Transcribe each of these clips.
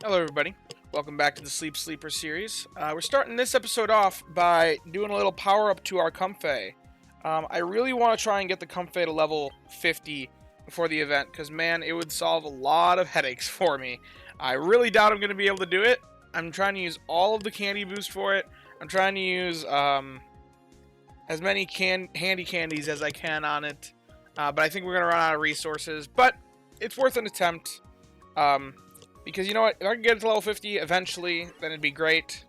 Hello, everybody. Welcome back to the Sleep Sleeper series. We're starting this episode off by doing a little power up to our Comfey. I really want to try and get the Comfey to level 50 before the event, because man, it would solve a lot of headaches for me. I really doubt I'm going to be able to do it. I'm trying to use all of the candy boost for it. I'm trying to use as many handy candies as I can on it. But I think we're going to run out of resources. But it's worth an attempt. Because you know what, if I can get it to level 50 eventually, then it'd be great.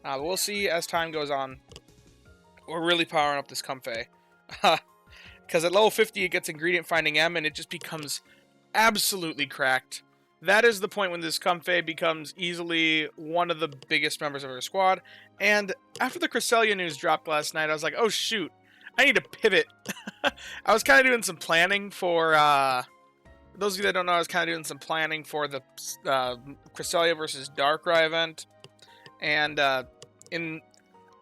We'll see as time goes on. We're really powering up this Comfey. Because at level 50 it gets Ingredient Finding M and it just becomes absolutely cracked. That is the point when this Comfey becomes easily one of the biggest members of our squad. And after the Cresselia news dropped last night, I was like, oh shoot, I need to pivot. I was kind of doing some planning for... those of you that don't know, I was kind of doing some planning for the Cresselia versus Darkrai event. And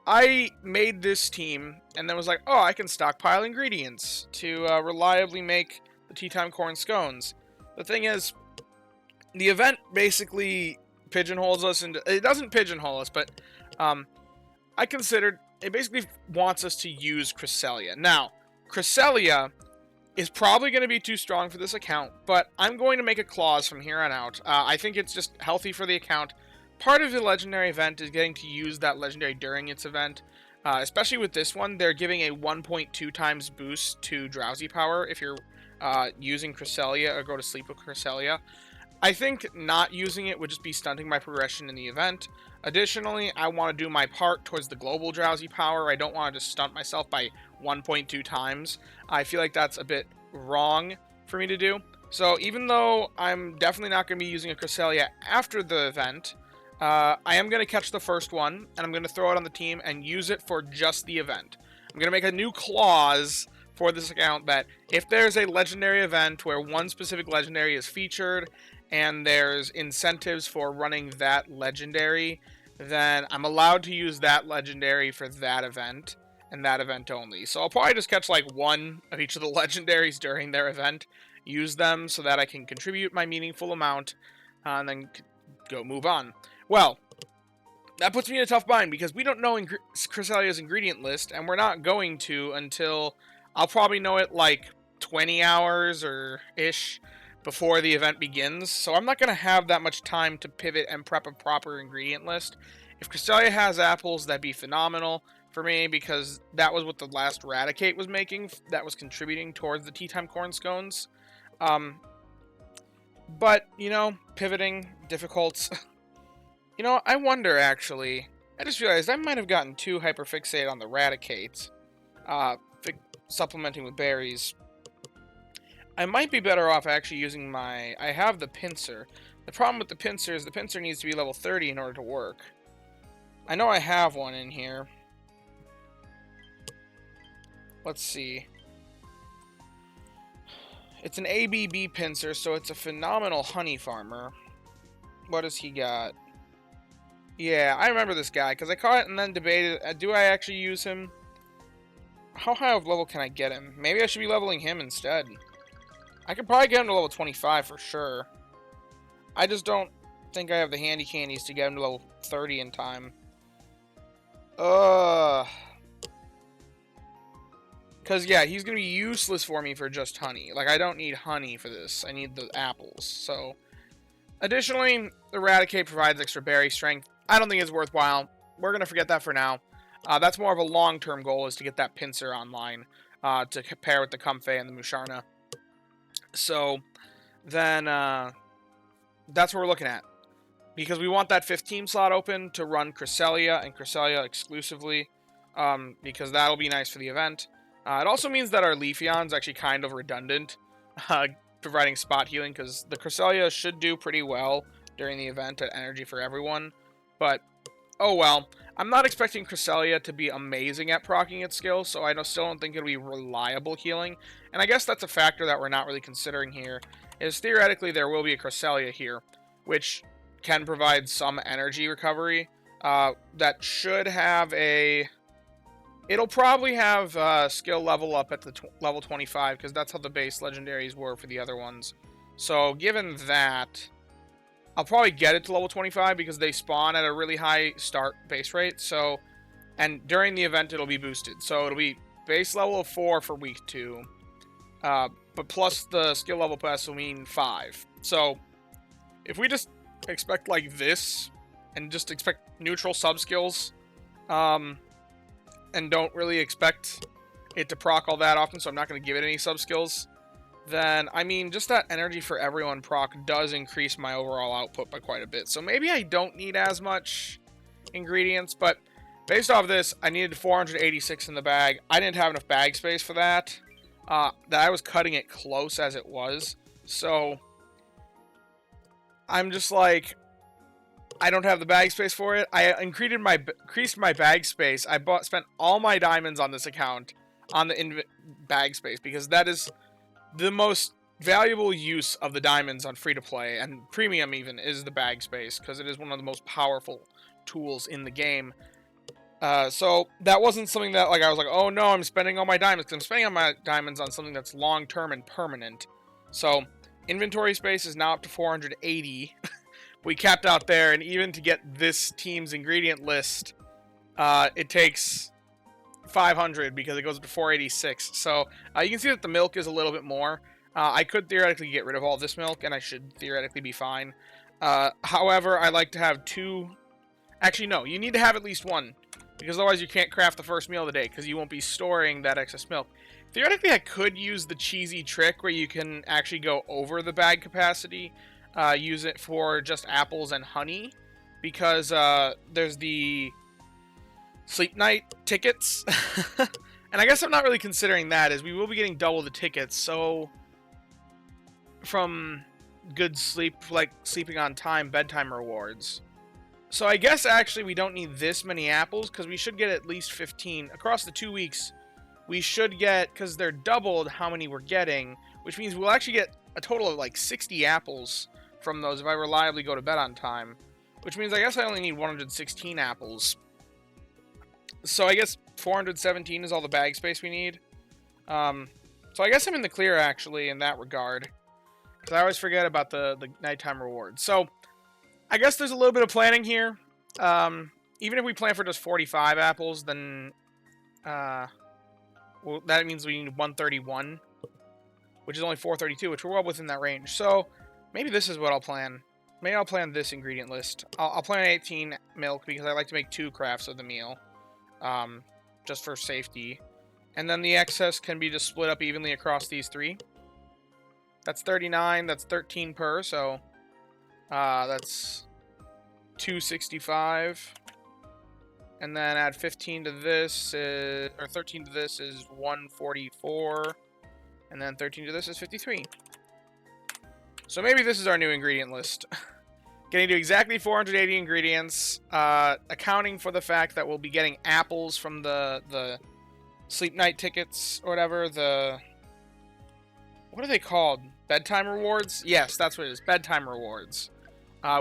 I made this team and then was like, oh, I can stockpile ingredients to reliably make the Tea Time Corn Scones. The thing is, the event basically pigeonholes us into... It doesn't pigeonhole us, but I considered... It basically wants us to use Cresselia. Now, Cresselia is probably going to be too strong for this account, but I'm going to make a clause from here on out. I think it's just healthy for the account. Part of the legendary event is getting to use that legendary during its event. Especially with this one, they're giving a 1.2 times boost to Drowsy Power if you're using Cresselia or go to sleep with Cresselia. I think not using it would just be stunting my progression in the event. Additionally, I want to do my part towards the global Drowsy Power. I don't want to just stunt myself by 1.2 times. I feel like that's a bit wrong for me to do. So even though I'm definitely not going to be using a Cresselia after the event, I am going to catch the first one, and I'm going to throw it on the team and use it for just the event. I'm going to make a new clause for this account that if there's a legendary event where one specific legendary is featured, and there's incentives for running that legendary, then I'm allowed to use that legendary for that event, and that event only. So I'll probably just catch like one of each of the legendaries during their event, use them so that I can contribute my meaningful amount, and then go move on. Well, that puts me in a tough bind because we don't know Cresselia's ingredient list, and we're not going to until I'll probably know it like 20 hours or ish before the event begins, so I'm not going to have that much time to pivot and prep a proper ingredient list. If Cresselia has apples, that'd be phenomenal for me, because that was what the last Raticate was making, that was contributing towards the Tea Time Corn Scones. But, you know, pivoting, difficult. You know, I wonder, actually, I just realized I might have gotten too hyperfixated on the Raticate, supplementing with berries. I might be better off actually using my... I have the pincer. The problem with the pincer is the pincer needs to be level 30 in order to work. I know I have one in here. Let's see. It's an ABB pincer, so it's a phenomenal honey farmer. What does he got? Yeah, I remember this guy, because I caught it and then debated, do I actually use him? How high of level can I get him? Maybe I should be leveling him instead. I could probably get him to level 25 for sure. I just don't think I have the handy candies to get him to level 30 in time. Because, yeah, he's going to be useless for me for just honey. Like, I don't need honey for this. I need the apples. So, additionally, Eradicate provides extra berry strength. I don't think it's worthwhile. We're going to forget that for now. That's more of a long-term goal, is to get that pincer online to pair with the Comfey and the Musharna. So, then, that's what we're looking at. Because we want that 15 slot open to run Cresselia and Cresselia exclusively. Because that'll be nice for the event. It also means that our Leafeon's actually kind of redundant. Providing spot healing, because the Cresselia should do pretty well during the event at Energy for Everyone. But, oh well. I'm not expecting Cresselia to be amazing at proccing its skills, so I still don't think it'll be reliable healing. And I guess that's a factor that we're not really considering here, is theoretically there will be a Cresselia here, which can provide some energy recovery. That should have a... It'll probably have skill level up at the level 25, because that's how the base legendaries were for the other ones. So, given that, I'll probably get it to level 25 because they spawn at a really high start base rate. So, and during the event, it'll be boosted. So it'll be base level of 4 for week 2. But plus the skill level pass will mean 5. So if we just expect like this and just expect neutral sub skills, and don't really expect it to proc all that often, so I'm not going to give it any sub skills, then I mean just that energy for everyone proc does increase my overall output by quite a bit. So maybe I don't need as much ingredients, but based off this, I needed 486 in the bag. I didn't have enough bag space for that. That I was cutting it close as it was. So I'm just like, I don't have the bag space for it. I increased my bag space. I spent all my diamonds on this account on the bag space because that is the most valuable use of the diamonds on free-to-play, and premium even, is the bag space because it is one of the most powerful tools in the game. So that wasn't something that like I was like, oh no, I'm spending all my diamonds, because I'm spending all my diamonds on something that's long-term and permanent. So inventory space is now up to 480. We capped out there, and even to get this team's ingredient list, it takes 500 because it goes up to 486. So you can see that the milk is a little bit more. I could theoretically get rid of all this milk, and I should theoretically be fine. However, I like to have 2... Actually, no, you need to have at least 1. Because otherwise you can't craft the first meal of the day, because you won't be storing that excess milk. Theoretically, I could use the cheesy trick where you can actually go over the bag capacity. Use it for just apples and honey. Because there's the sleep night tickets. And I guess I'm not really considering that, as we will be getting double the tickets. So, from good sleep, like sleeping on time, bedtime rewards. So I guess actually we don't need this many apples, because we should get at least 15. Across the 2 weeks, we should get, because they're doubled how many we're getting, which means we'll actually get a total of like 60 apples from those if I reliably go to bed on time. Which means I guess I only need 116 apples. So I guess 417 is all the bag space we need. So I guess I'm in the clear actually in that regard. Because I always forget about the nighttime rewards. So I guess there's a little bit of planning here. Even if we plan for just 45 apples, then well, that means we need 131, which is only 432, which we're well within that range. So maybe this is what I'll plan. Maybe I'll plan this ingredient list. I'll plan 18 milk because I like to make 2 crafts of the meal, just for safety. And then the excess can be just split up evenly across these 3. That's 39. That's 13 per. So that's 265. And then add 15 to this, or 13 to this is 144. And then 13 to this is 53. So maybe this is our new ingredient list. Getting to exactly 480 ingredients, accounting for the fact that we'll be getting apples from the sleep night tickets, or whatever, what are they called? Bedtime rewards? Yes, that's what it is, bedtime rewards.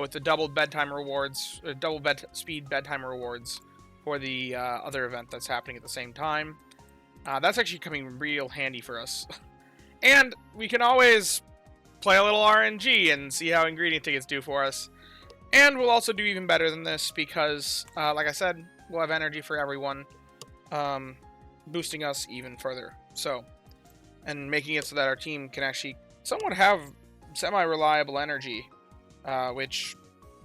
With the doubled bedtime rewards, double speed bedtime rewards for the other event that's happening at the same time. That's actually coming real handy for us. And we can always play a little RNG and see how ingredient tickets do for us. And we'll also do even better than this because, like I said, we'll have energy for everyone, boosting us even further. So, and making it so that our team can actually somewhat have semi-reliable energy, which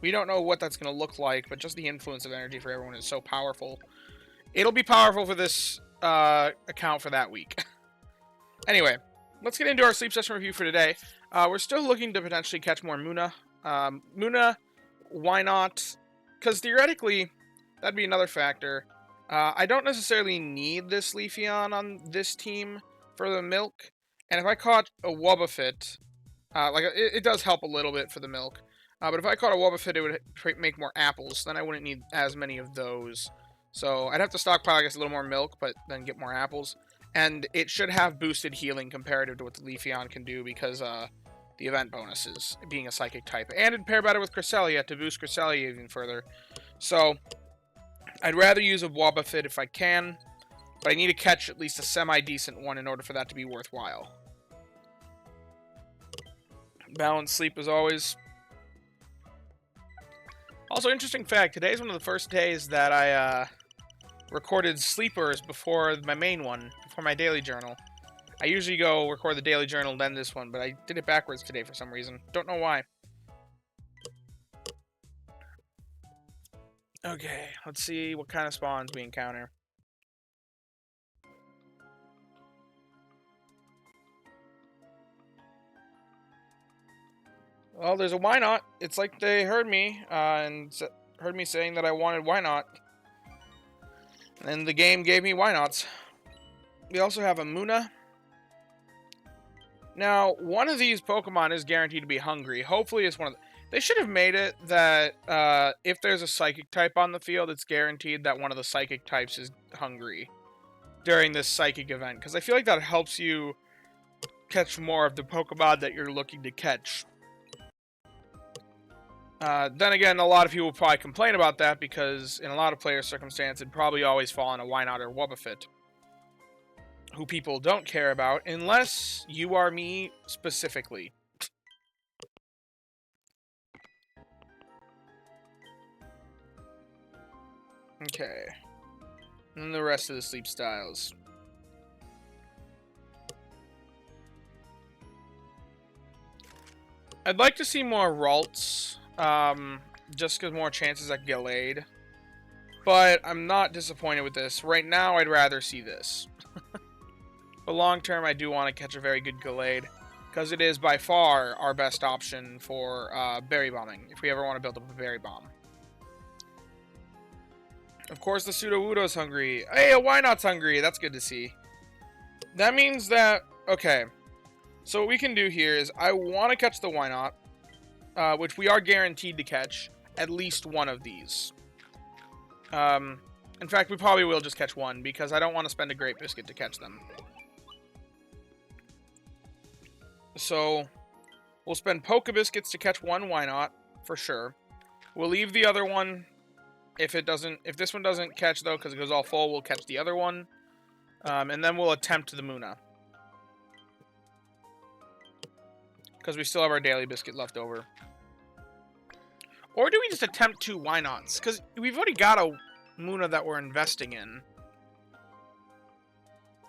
we don't know what that's going to look like, but just the influence of energy for everyone is so powerful. It'll be powerful for this account for that week. Anyway, let's get into our sleep session review for today. We're still looking to potentially catch more Muna. Muna, why not? Because theoretically, that'd be another factor. I don't necessarily need this Leafeon on this team for the milk. And if I caught a Wobbuffet, it does help a little bit for the milk. But if I caught a Wobbuffet, it would make more apples. Then I wouldn't need as many of those. So I'd have to stockpile, I guess, a little more milk, but then get more apples. And it should have boosted healing comparative to what the Leafeon can do because the event bonuses, being a psychic type. And it'd pair better with Cresselia to boost Cresselia even further. So I'd rather use a Wobbuffet if I can, but I need to catch at least a semi-decent one in order for that to be worthwhile. Balanced sleep as always. Also, interesting fact, today's one of the first days that I recorded sleepers before my main one, before my daily journal. I usually go record the daily journal, then this one, but I did it backwards today for some reason. Don't know why. Okay, let's see what kind of spawns we encounter. Well, there's a why not. It's like they heard me, and heard me saying that I wanted why not. And the game gave me why nots. We also have a Muna. Now, one of these Pokemon is guaranteed to be hungry. Hopefully it's one of the... They should have made it that if there's a Psychic type on the field, it's guaranteed that one of the Psychic types is hungry during this Psychic event. Because I feel like that helps you catch more of the Pokemon that you're looking to catch. Then again, a lot of people will probably complain about that because in a lot of player circumstances, it'd probably always fall on a Wynot or Wobbuffet, who people don't care about, unless you are me specifically. Okay. And the rest of the sleep styles. I'd like to see more Ralts, just because more chances I can get laid. But I'm not disappointed with this. Right now, I'd rather see this. But long term, I do want to catch a very good Gallade, because it is by far our best option for berry bombing, if we ever want to build up a berry bomb. Of course, the Sudowoodo's hungry. Hey, a Wynot's hungry. That's good to see. That means that... Okay. So what we can do here is I want to catch the Wynot, which we are guaranteed to catch at least one of these. In fact, we probably will just catch one, because I don't want to spend a Great Biscuit to catch them. So, we'll spend Poke Biscuits to catch one Wynot, for sure. We'll leave the other one. If this one doesn't catch, though, because it goes all full, we'll catch the other one. And then we'll attempt the Muna. Because we still have our Daily Biscuit left over. Or do we just attempt 2 Wynots? Because we've already got a Muna that we're investing in.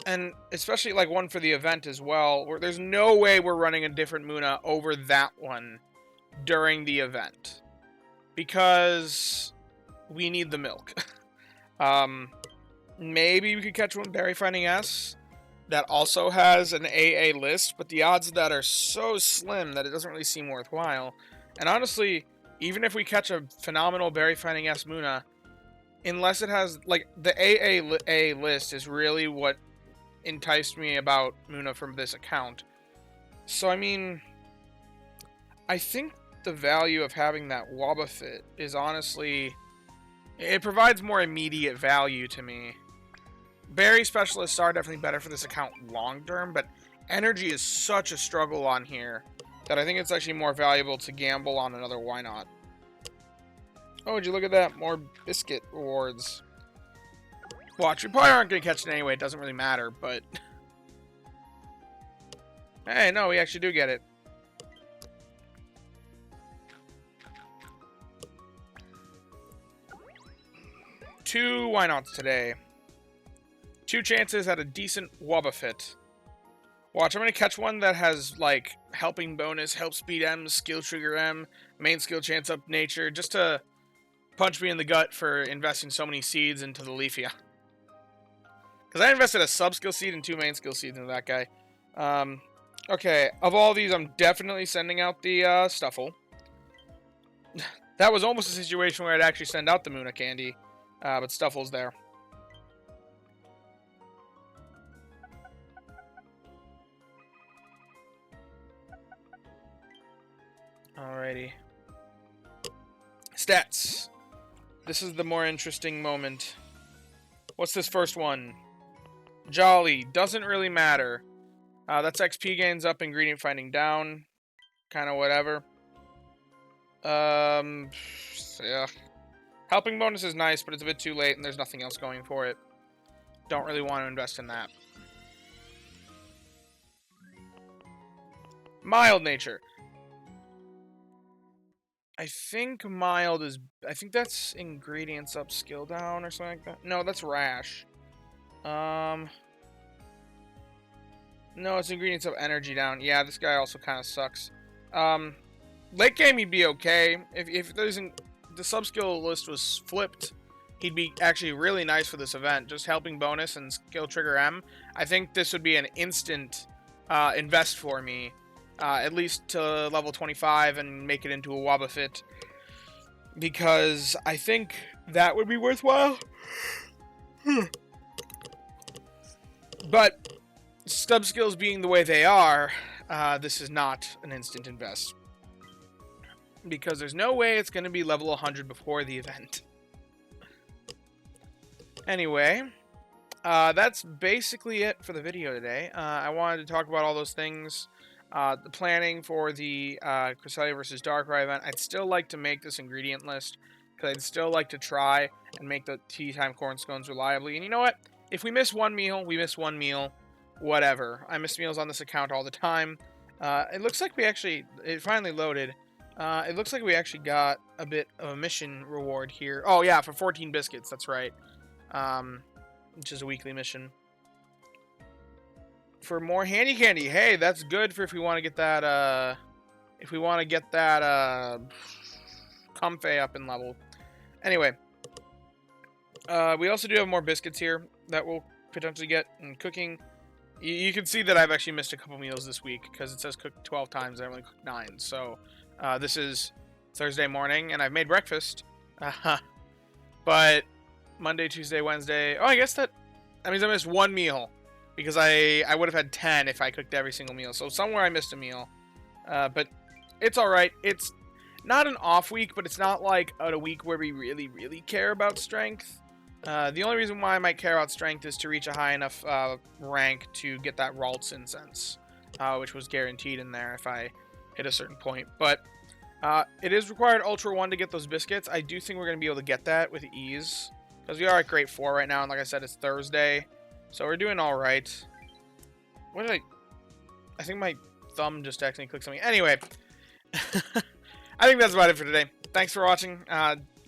And especially, like, one for the event as well. Where there's no way we're running a different Muna over that one during the event. Because we need the milk. Maybe we could catch one Berry Finding S that also has an AA list, but the odds of that are so slim that it doesn't really seem worthwhile. And honestly, even if we catch a phenomenal Berry Finding S Muna, unless it has, like, the AA list is really what enticed me about Muna from this account. So, I mean, I think the value of having that Wobbuffet is honestly... It provides more immediate value to me. Berry Specialists are definitely better for this account long-term, but energy is such a struggle on here that I think it's actually more valuable to gamble on another Wynot. Oh, would you look at that? More biscuit rewards. Watch, we probably aren't going to catch it anyway. It doesn't really matter, but... Hey, no, we actually do get it. Two Wynots today. 2 chances at a decent Wobbuffet. Watch, I'm going to catch one that has, like, Helping Bonus, Help Speed M, Skill Trigger M, Main Skill Chance Up Nature, just to punch me in the gut for investing so many seeds into the Leafia. Because I invested a sub-skill seed and 2 main skill seeds into that guy. Okay, of all these, I'm definitely sending out the Stuffle. That was almost a situation where I'd actually send out the Muna Candy, but Stuffle's there. Alrighty. Stats. This is the more interesting moment. What's this first one? Jolly. Doesn't really matter. That's XP gains up, ingredient finding down. Kind of whatever. Yeah. Helping bonus is nice, but it's a bit too late and there's nothing else going for it. Don't really want to invest in that. Mild nature. I think mild is... I think that's ingredients up, skill down, or something like that. No, that's rash. No, it's ingredients up, energy down. Yeah, this guy also kind of sucks. Late game, he'd be okay. If the sub-skill list was flipped, he'd be actually really nice for this event. Just helping bonus and skill trigger M. I think this would be an instant invest for me. At least to level 25 and make it into a Wobbuffet. Because I think that would be worthwhile. But sub skills being the way they are, this is not an instant invest. Because there's no way it's going to be level 100 before the event. Anyway, that's basically it for the video today. I wanted to talk about all those things. The planning for the Cresselia versus Darkrai event. I'd still like to make this ingredient list. Because I'd still like to try and make the tea time corn scones reliably. And you know what? If we miss one meal, we miss one meal. Whatever. I miss meals on this account all the time. It looks like we actually... It finally loaded. It looks like we actually got a bit of a mission reward here. Oh, yeah, for 14 biscuits. That's right. Which is a weekly mission. For more handy candy. Hey, that's good for if we want to get that, Comfey up in level. Anyway. We also do have more biscuits here that we'll potentially get in cooking. You can see that I've actually missed a couple meals this week because it says cook 12 times. I only cooked 9. So, this is Thursday morning, and I've made breakfast. But Monday, Tuesday, Wednesday... Oh, I guess that means I missed one meal. Because I would have had 10 if I cooked every single meal. So somewhere I missed a meal. But it's alright. It's not an off week, but it's not like a week where we really, really care about strength. The only reason why I might care about strength is to reach a high enough rank to get that Ralts incense. Which was guaranteed in there if I hit a certain point. But it is required Ultra 1 to get those biscuits. I do think we're going to be able to get that with ease. Because we are at Grade 4 right now. And like I said, it's Thursday. So we're doing all right. What did I think my thumb just accidentally clicked something. Anyway, I think that's about it for today. Thanks for watching.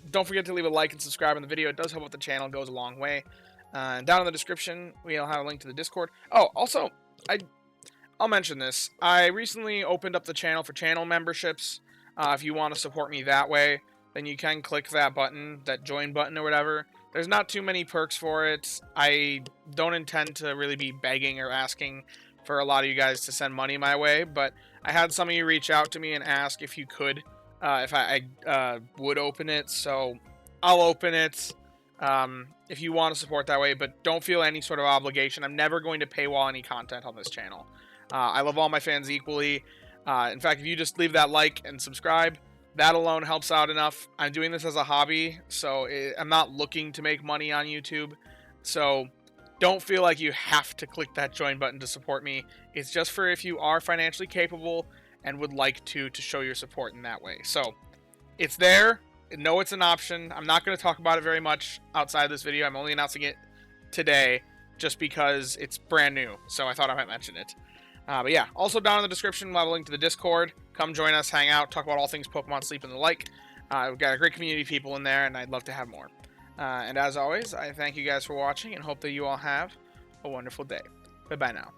Don't forget to leave a like and subscribe on the video. It does help with the channel. It goes a long way. Down in the description, we'll have a link to the Discord. Oh, also, I'll mention this. I recently opened up the channel for channel memberships. If you want to support me that way, then you can click that button, that join button or whatever. There's not too many perks for it. I don't intend to really be begging or asking for a lot of you guys to send money my way, but I had some of you reach out to me and ask if you could, if I would open it, so I'll open it if you want to support that way, but don't feel any sort of obligation. I'm never going to paywall any content on this channel. I love all my fans equally. In fact, if you just leave that like and subscribe, that alone helps out enough. I'm doing this as a hobby, so I'm not looking to make money on YouTube. So don't feel like you have to click that join button to support me. It's just for if you are financially capable and would like to show your support in that way. So it's there. Know it's an option. I'm not going to talk about it very much outside of this video. I'm only announcing it today just because it's brand new. So I thought I might mention it. But yeah, also down in the description, we'll have a link to the Discord. Come join us, hang out, talk about all things Pokemon Sleep and the like. We've got a great community of people in there, and I'd love to have more. And as always, I thank you guys for watching and hope that you all have a wonderful day. Bye-bye now.